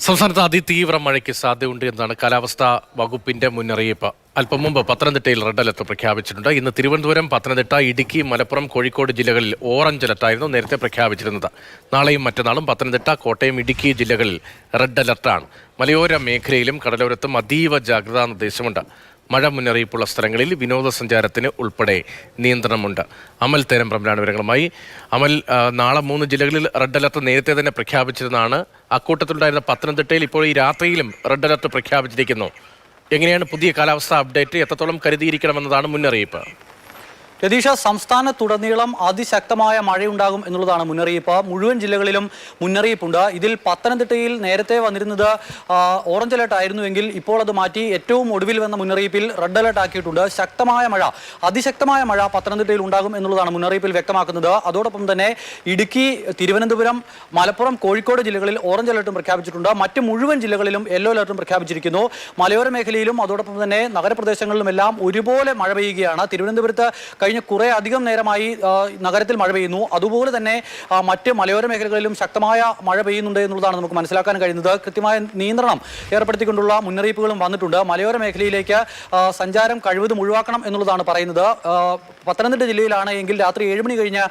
സംസ്ഥാനത്ത് അതിതീവ്ര മഴയ്ക്ക് സാധ്യതയുണ്ട് എന്നാണ് കാലാവസ്ഥാ വകുപ്പിന്റെ മുന്നറിയിപ്പ്. അല്പം മുമ്പ് പത്തനംതിട്ടയിൽ റെഡ് അലർട്ട് പ്രഖ്യാപിച്ചിട്ടുണ്ട്. ഇന്ന് തിരുവനന്തപുരം, പത്തനംതിട്ട, ഇടുക്കി, മലപ്പുറം, കോഴിക്കോട് ജില്ലകളിൽ ഓറഞ്ച് അലർട്ടായിരുന്നു നേരത്തെ പ്രഖ്യാപിച്ചിരുന്നത്. നാളെയും മറ്റന്നാളും പത്തനംതിട്ട, കോട്ടയം, ഇടുക്കി ജില്ലകളിൽ റെഡ് അലർട്ടാണ്. മലയോര മേഖലയിലും കടലോരത്തും അതീവ ജാഗ്രതാ നിർദ്ദേശമുണ്ട്. മഴ മുന്നറിയിപ്പുള്ള സ്ഥലങ്ങളിൽ വിനോദസഞ്ചാരത്തിന് ഉൾപ്പെടെ നിയന്ത്രണമുണ്ട്. അമൽ തേരമ്പ്രമാണ് വിവരങ്ങളുമായി. അമൽ, നാളെ 3 ജില്ലകളിൽ റെഡ് അലർട്ട് നേരത്തെ തന്നെ പ്രഖ്യാപിച്ചിരുന്നതാണ്. അക്കൂട്ടത്തിലുണ്ടായിരുന്ന പത്തനംതിട്ടയിൽ ഇപ്പോൾ ഈ രാത്രിയിലും റെഡ് അലർട്ട് പ്രഖ്യാപിച്ചിരിക്കുന്നു. എങ്ങനെയാണ് പുതിയ കാലാവസ്ഥാ അപ്ഡേറ്റ്? എത്രത്തോളം കരുതിയിരിക്കണമെന്നതാണ് മുന്നറിയിപ്പ്? രതീഷ, സംസ്ഥാനത്തുടനീളം അതിശക്തമായ മഴയുണ്ടാകും എന്നുള്ളതാണ് മുന്നറിയിപ്പ്. മുഴുവൻ ജില്ലകളിലും മുന്നറിയിപ്പുണ്ട്. ഇതിൽ പത്തനംതിട്ടയിൽ നേരത്തെ വന്നിരുന്നത് ഓറഞ്ച് അലർട്ട് ആയിരുന്നുവെങ്കിൽ ഇപ്പോൾ അത് മാറ്റി ഏറ്റവും ഒടുവിൽ വന്ന മുന്നറിയിപ്പിൽ റെഡ് അലർട്ട് ആക്കിയിട്ടുണ്ട്. ശക്തമായ മഴ, അതിശക്തമായ മഴ പത്തനംതിട്ടയിൽ ഉണ്ടാകും എന്നുള്ളതാണ് മുന്നറിയിപ്പിൽ വ്യക്തമാക്കുന്നത്. അതോടൊപ്പം തന്നെ ഇടുക്കി, തിരുവനന്തപുരം, മലപ്പുറം, കോഴിക്കോട് ജില്ലകളിൽ ഓറഞ്ച് അലർട്ടും പ്രഖ്യാപിച്ചിട്ടുണ്ട്. മറ്റ് മുഴുവൻ ജില്ലകളിലും യെല്ലോ അലർട്ടും പ്രഖ്യാപിച്ചിരിക്കുന്നു. മലയോര മേഖലയിലും അതോടൊപ്പം തന്നെ നഗരപ്രദേശങ്ങളിലുമെല്ലാം ഒരുപോലെ മഴ പെയ്യുകയാണ്. തിരുവനന്തപുരത്ത് കഴിഞ്ഞ കുറേ അധികം നേരമായി നഗരത്തിൽ മഴ പെയ്യുന്നു. അതുപോലെ തന്നെ മറ്റ് മലയോര മേഖലകളിലും ശക്തമായ മഴ പെയ്യുന്നുണ്ട് എന്നുള്ളതാണ് നമുക്ക് മനസ്സിലാക്കാൻ കഴിയുന്നത്. കൃത്യമായ നിയന്ത്രണം ഏർപ്പെടുത്തിക്കൊണ്ടുള്ള മുന്നറിയിപ്പുകളും വന്നിട്ടുണ്ട്. മലയോര മേഖലയിലേക്ക് സഞ്ചാരം കഴിവതും ഒഴിവാക്കണം എന്നുള്ളതാണ് പറയുന്നത്. പത്തനംതിട്ട ജില്ലയിലാണ് എങ്കിൽ രാത്രി 7 മണി കഴിഞ്ഞ്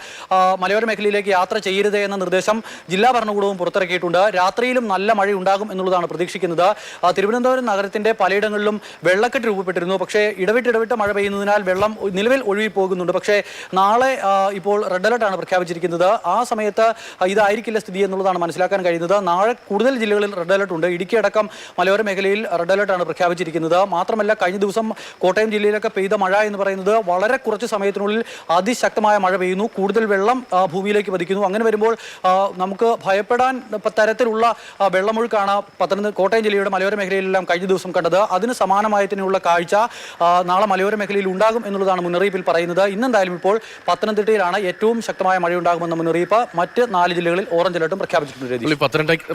മലയോര മേഖലയിലേക്ക് യാത്ര ചെയ്യരുത് എന്ന നിർദ്ദേശം ജില്ലാ ഭരണകൂടവും പുറത്തിറക്കിയിട്ടുണ്ട്. രാത്രിയിലും നല്ല മഴയുണ്ടാകും എന്നുള്ളതാണ് പ്രതീക്ഷിക്കുന്നത്. തിരുവനന്തപുരം നഗരത്തിന്റെ പലയിടങ്ങളിലും വെള്ളക്കെട്ട് രൂപപ്പെട്ടിരുന്നു. പക്ഷേ ഇടവിട്ട് മഴ പെയ്യുന്നതിനാൽ വെള്ളം നിലവിൽ ഒഴുകിപ്പോകുന്നുണ്ട്. പക്ഷേ നാളെ ഇപ്പോൾ റെഡ് അലർട്ടാണ് പ്രഖ്യാപിച്ചിരിക്കുന്നത്. ആ സമയത്ത് ഇതായിരിക്കില്ല സ്ഥിതി എന്നുള്ളതാണ് മനസ്സിലാക്കാൻ കഴിയുന്നത്. നാളെ കൂടുതൽ ജില്ലകളിൽ റെഡ് അലർട്ട് ഉണ്ട്. ഇടുക്കി അടക്കം മലയോര മേഖലയിൽ റെഡ് അലർട്ടാണ് പ്രഖ്യാപിച്ചിരിക്കുന്നത്. മാത്രമല്ല, കഴിഞ്ഞ ദിവസം കോട്ടയം ജില്ലയിലൊക്കെ പെയ്ത മഴ എന്ന് പറയുന്നത് വളരെ കുറച്ച് സമയത്തിനുള്ളിൽ അതിശക്തമായ മഴ പെയ്യുന്നു. കൂടുതൽ വെള്ളം ഭൂമിയിലേക്ക് പതിക്കുന്നു. അങ്ങനെ വരുമ്പോൾ നമുക്ക് ഭയപ്പെടാൻ തരത്തിലുള്ള വെള്ളമൊഴുക്കാണ് കോട്ടയം ജില്ലയുടെ മലയോര മേഖലയിലെല്ലാം കഴിഞ്ഞ ദിവസം കണ്ടത്. അതിന് സമാനമായതിനുള്ള കാഴ്ച നാളെ മലയോര മേഖലയിൽ ഉണ്ടാകും എന്നുള്ളതാണ് മുന്നറിയിപ്പിൽ പറയുന്നത്. ഇന്നെന്തായാലും ഇപ്പോൾ പത്തനംതിട്ടയിലാണ് ഏറ്റവും ശക്തമായ മഴയുണ്ടാകുമെന്ന മുന്നറിയിപ്പ്. മറ്റ് 4 ജില്ലകളിൽ ഓറഞ്ച് അലർട്ടും പ്രഖ്യാപിച്ചിട്ടുണ്ട്.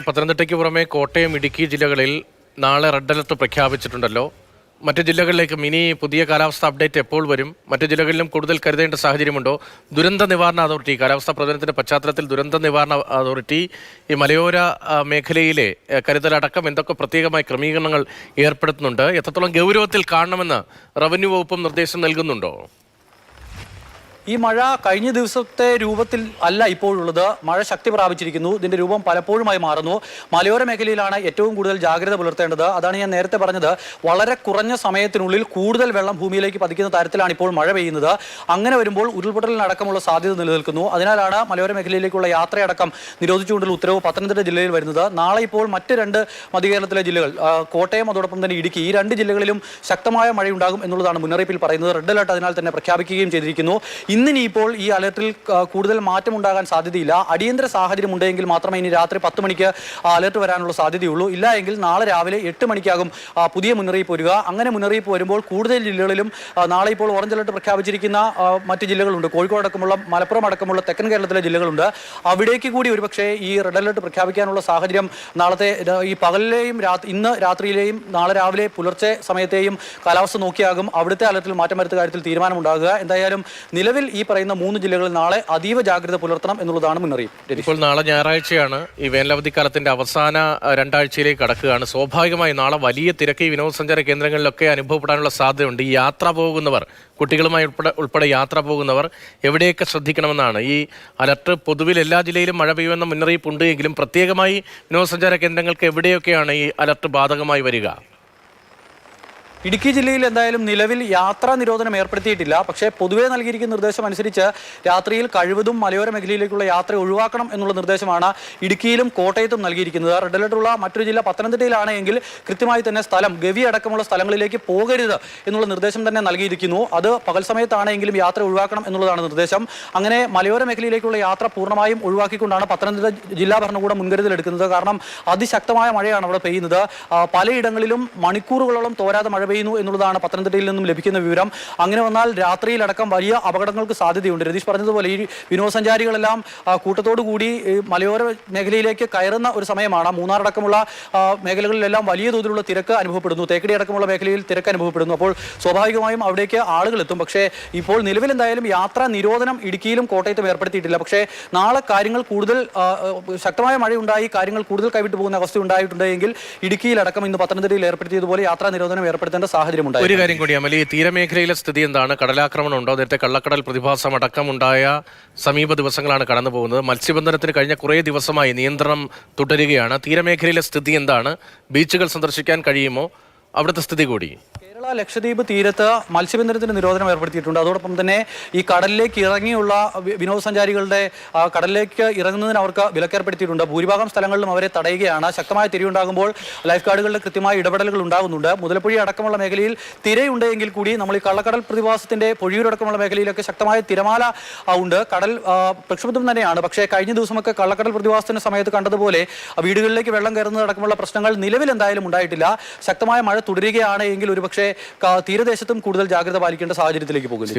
പത്തനംതിട്ടയ്ക്ക് പുറമെ കോട്ടയം, ഇടുക്കി ജില്ലകളിൽ നാളെ റെഡ് അലർട്ട് പ്രഖ്യാപിച്ചിട്ടുണ്ടല്ലോ. മറ്റു ജില്ലകളിലേക്കും ഇനി പുതിയ കാലാവസ്ഥ അപ്ഡേറ്റ് എപ്പോൾ വരും? മറ്റു ജില്ലകളിലും കൂടുതൽ കരുതേണ്ട സാഹചര്യമുണ്ടോ? ദുരന്ത നിവാരണ അതോറിറ്റി, കാലാവസ്ഥാ പ്രവചനത്തിന്റെ പശ്ചാത്തലത്തിൽ ദുരന്ത നിവാരണ അതോറിറ്റി ഈ മലയോര മേഖലയിലെ കരുതലടക്കം എന്തൊക്കെ പ്രത്യേകമായ ക്രമീകരണങ്ങൾ ഏർപ്പെടുത്തുന്നുണ്ട്? എത്രത്തോളം ഗൗരവത്തിൽ കാണണമെന്ന് റവന്യൂ വകുപ്പും നിർദ്ദേശം നൽകുന്നുണ്ടോ? ഈ മഴ കഴിഞ്ഞ ദിവസത്തെ രൂപത്തിൽ അല്ല ഇപ്പോഴുള്ളത്. മഴ ശക്തി പ്രാപിച്ചിരിക്കുന്നു. ഇതിന്റെ രൂപം പലപ്പോഴുമായി മാറുന്നു. മലയോര മേഖലയിലാണ് ഏറ്റവും കൂടുതൽ ജാഗ്രത പുലർത്തേണ്ടത്. അതാണ് ഞാൻ നേരത്തെ പറഞ്ഞത്. വളരെ കുറഞ്ഞ സമയത്തിനുള്ളിൽ കൂടുതൽ വെള്ളം ഭൂമിയിലേക്ക് പതിക്കുന്ന തരത്തിലാണ് ഇപ്പോൾ മഴ പെയ്യുന്നത്. അങ്ങനെ വരുമ്പോൾ ഉരുൾപൊട്ടലിനടക്കമുള്ള സാധ്യത നിലനിൽക്കുന്നു. അതിനാലാണ് മലയോര മേഖലയിലേക്കുള്ള യാത്രയടക്കം നിരോധിച്ചുകൊണ്ടുള്ള ഉത്തരവ് പത്തനംതിട്ട ജില്ലയിൽ വരുന്നത്. നാളെ ഇപ്പോൾ മറ്റ് 2 മധ്യകേരളത്തിലെ ജില്ലകൾ, കോട്ടയം അതോടൊപ്പം തന്നെ ഇടുക്കി, ഈ 2 ജില്ലകളിലും ശക്തമായ മഴയുണ്ടാകും എന്നുള്ളതാണ് മുന്നറിയിപ്പിൽ പറയുന്നത്. റെഡ് അലർട്ട് അതിനാൽ തന്നെ പ്രഖ്യാപിക്കുകയും ചെയ്തിരിക്കുന്നു. ഇന്നിനി ഇപ്പോൾ ഈ അലർട്ടിൽ കൂടുതൽ മാറ്റമുണ്ടാകാൻ സാധ്യതയില്ല. അടിയന്തര സാഹചര്യം ഉണ്ടെങ്കിൽ മാത്രമേ ഇനി രാത്രി 10 മണിക്ക് അലർട്ട് വരാനുള്ള സാധ്യതയുള്ളൂ. ഇല്ല എങ്കിൽ നാളെ രാവിലെ 8 മണിക്കാകും പുതിയ മുന്നറിയിപ്പ് വരിക. അങ്ങനെ മുന്നറിയിപ്പ് വരുമ്പോൾ കൂടുതൽ ജില്ലകളിലും നാളെ ഇപ്പോൾ ഓറഞ്ച് അലർട്ട് പ്രഖ്യാപിച്ചിരിക്കുന്ന മറ്റ് ജില്ലകളുണ്ട്. കോഴിക്കോട് അടക്കമുള്ള, മലപ്പുറം അടക്കമുള്ള തെക്കൻ കേരളത്തിലെ ജില്ലകളുണ്ട്. അവിടേക്ക് കൂടി ഒരുപക്ഷേ ഈ റെഡ് അലർട്ട് പ്രഖ്യാപിക്കാനുള്ള സാഹചര്യം നാളത്തെ ഈ പകലിലെയും ഇന്ന് രാത്രിയിലെയും നാളെ രാവിലെ പുലർച്ചെ സമയത്തെയും കാലാവസ്ഥ നോക്കിയാകും അവിടുത്തെ അലർട്ടിൽ മാറ്റം വരുത്ത കാര്യത്തിൽ തീരുമാനമുണ്ടാകുക. എന്തായാലും നിലവിൽ ഈ പറയുന്ന 3 ജില്ലകളിൽ നാളെ അതീവ ജാഗ്രത പുലർത്തണം എന്നുള്ളതാണ് മുന്നറിയിപ്പ്. ഇപ്പോൾ നാളെ ഞായറാഴ്ചയാണ്. ഈ വേനലവധിക്കാലത്തിന്റെ അവസാന 2 ആഴ്ചയിലേക്ക് കടക്കുകയാണ്. സ്വാഭാവികമായി നാളെ വലിയ തിരക്ക് ഈ വിനോദസഞ്ചാര കേന്ദ്രങ്ങളിലൊക്കെ അനുഭവപ്പെടാനുള്ള സാധ്യതയുണ്ട്. ഈ യാത്ര പോകുന്നവർ, കുട്ടികളുമായി ഉൾപ്പെടെ യാത്ര പോകുന്നവർ എവിടെയൊക്കെ ശ്രദ്ധിക്കണമെന്നാണ് ഈ അലർട്ട്? പൊതുവിൽ എല്ലാ ജില്ലയിലും മഴ പെയ്യുമെന്ന മുന്നറിയിപ്പ് ഉണ്ട് എങ്കിലും പ്രത്യേകമായി വിനോദസഞ്ചാര കേന്ദ്രങ്ങൾക്ക് എവിടെയൊക്കെയാണ് ഈ അലർട്ട് ബാധകമായി വരിക? ഇടുക്കി ജില്ലയിൽ എന്തായാലും നിലവിൽ യാത്രാ നിരോധനം ഏർപ്പെടുത്തിയിട്ടില്ല. പക്ഷേ പൊതുവെ നൽകിയിരിക്കുന്ന നിർദ്ദേശം അനുസരിച്ച് രാത്രിയിൽ കഴിവതും മലയോര മേഖലയിലേക്കുള്ള യാത്ര ഒഴിവാക്കണം എന്നുള്ള നിർദ്ദേശമാണ് ഇടുക്കിയിലും കോട്ടയത്തും നൽകിയിരിക്കുന്നത്. റെഡ് അലർട്ടുള്ള മറ്റൊരു ജില്ല പത്തനംതിട്ടയിലാണ് എങ്കിൽ കൃത്യമായി തന്നെ സ്ഥലം, ഗവി അടക്കമുള്ള സ്ഥലങ്ങളിലേക്ക് പോകരുത് എന്നുള്ള നിർദ്ദേശം തന്നെ നൽകിയിരിക്കുന്നു. അത് പകൽ സമയത്താണെങ്കിലും യാത്ര ഒഴിവാക്കണം എന്നുള്ളതാണ് നിർദ്ദേശം. അങ്ങനെ മലയോര മേഖലയിലേക്കുള്ള യാത്ര പൂർണ്ണമായും ഒഴിവാക്കിക്കൊണ്ടാണ് പത്തനംതിട്ട ജില്ലാ ഭരണകൂടം മുൻകരുതൽ എടുക്കുന്നത്. കാരണം അതിശക്തമായ മഴയാണ് അവിടെ പെയ്യുന്നത്. പലയിടങ്ങളിലും മണിക്കൂറുകളോളം തോരാതെ മഴ പെയ്യുന്നു എന്നുള്ളതാണ് പത്തനംതിട്ടയിൽ നിന്നും ലഭിക്കുന്ന വിവരം. അങ്ങനെ വന്നാൽ രാത്രിയിലടക്കം വലിയ അപകടങ്ങൾക്ക് സാധ്യതയുണ്ട്. രതീഷ് പറഞ്ഞതുപോലെ ഈ വിനോദസഞ്ചാരികളെല്ലാം കൂട്ടത്തോടു കൂടി മലയോര മേഖലയിലേക്ക് കയറുന്ന ഒരു സമയമാണ്. മൂന്നാറടക്കമുള്ള മേഖലകളിലെല്ലാം വലിയ തോതിലുള്ള തിരക്ക് അനുഭവപ്പെടുന്നു. തേക്കടി അടക്കമുള്ള മേഖലയിൽ തിരക്ക് അനുഭവപ്പെടുന്നു. അപ്പോൾ സ്വാഭാവികമായും അവിടേക്ക് ആളുകൾ എത്തും. പക്ഷേ ഇപ്പോൾ നിലവിൽ എന്തായാലും യാത്രാ നിരോധനം ഇടുക്കിയിലും കോട്ടയത്തും ഏർപ്പെടുത്തിയിട്ടില്ല. പക്ഷേ നാളെ കാര്യങ്ങൾ കൂടുതൽ ശക്തമായ മഴയുണ്ടായി കാര്യങ്ങൾ കൂടുതൽ കൈവിട്ടു പോകുന്ന അവസ്ഥ ഉണ്ടായിട്ടുണ്ടെങ്കിൽ ഇടുക്കിയിലടക്കം ഇന്ന് പത്തനംതിട്ടയിൽ ഏർപ്പെടുത്തിയതുപോലെ യാത്രാ നിരോധനം ഏർപ്പെടുത്തേണ്ട സാഹചര്യം ഉണ്ടായി. ഒരു കാര്യം കൂടി അമലി, തീരമേഖലയിലെ സ്ഥിതി എന്താണ്? കടലാക്രമണം ഉണ്ടോ? നേരത്തെ കള്ളക്കടൽ പ്രതിഭാസം അടക്കമുണ്ടായ സമീപ ദിവസങ്ങളാണ് കടന്നു പോകുന്നത്. മത്സ്യബന്ധനത്തിന് കഴിഞ്ഞ കുറേ ദിവസമായി നിയന്ത്രണം തുടരുകയാണ്. തീരമേഖലയിലെ സ്ഥിതി എന്താണ്? ബീച്ചുകൾ സന്ദർശിക്കാൻ കഴിയുമോ? അവിടുത്തെ സ്ഥിതി കൂടി. കേരള ലക്ഷദ്വീപ് തീരത്ത് മത്സ്യബന്ധനത്തിന് നിരോധനം ഏർപ്പെടുത്തിയിട്ടുണ്ട്. അതോടൊപ്പം തന്നെ ഈ കടലിലേക്ക് ഇറങ്ങിയുള്ള വിനോദസഞ്ചാരികളുടെ കടലിലേക്ക് ഇറങ്ങുന്നതിന് അവർക്ക് വിലക്കേർപ്പെടുത്തിയിട്ടുണ്ട്. ഭൂരിഭാഗം സ്ഥലങ്ങളിലും അവരെ തടയുകയാണ്. ശക്തമായ തിരയുണ്ടാകുമ്പോൾ ലൈഫ് ഗാർഡുകളുടെ കൃത്യമായ ഇടപെടലുകൾ ഉണ്ടാകുന്നുണ്ട്. മുതലപ്പുഴ അടക്കമുള്ള മേഖലയിൽ തിരയുണ്ടെങ്കിൽ കൂടി നമ്മൾ ഈ കള്ളക്കടൽ പ്രതിഭാസത്തിന്റെ പൊഴിയൂരടക്കമുള്ള മേഖലയിലൊക്കെ ശക്തമായ തിരമാല ഉണ്ട്. കടൽ പ്രക്ഷുബ്ധം തന്നെയാണ്. പക്ഷേ കഴിഞ്ഞ ദിവസമൊക്കെ കള്ളക്കടൽ പ്രതിഭാസത്തിന്റെ സമയത്ത് കണ്ടതുപോലെ വീടുകളിലേക്ക് വെള്ളം കയറുന്നതടക്കമുള്ള പ്രശ്നങ്ങൾ നിലവിൽ എന്തായാലും ഉണ്ടായിട്ടില്ല. ശക്തമായ മഴ തുടരുകയാണ് എങ്കിൽ ഒരുപക്ഷെ തീരദേശത്തും കൂടുതൽ ജാഗ്രത പാലിക്കേണ്ട സാഹചര്യത്തിലേക്ക് പോകുന്നു.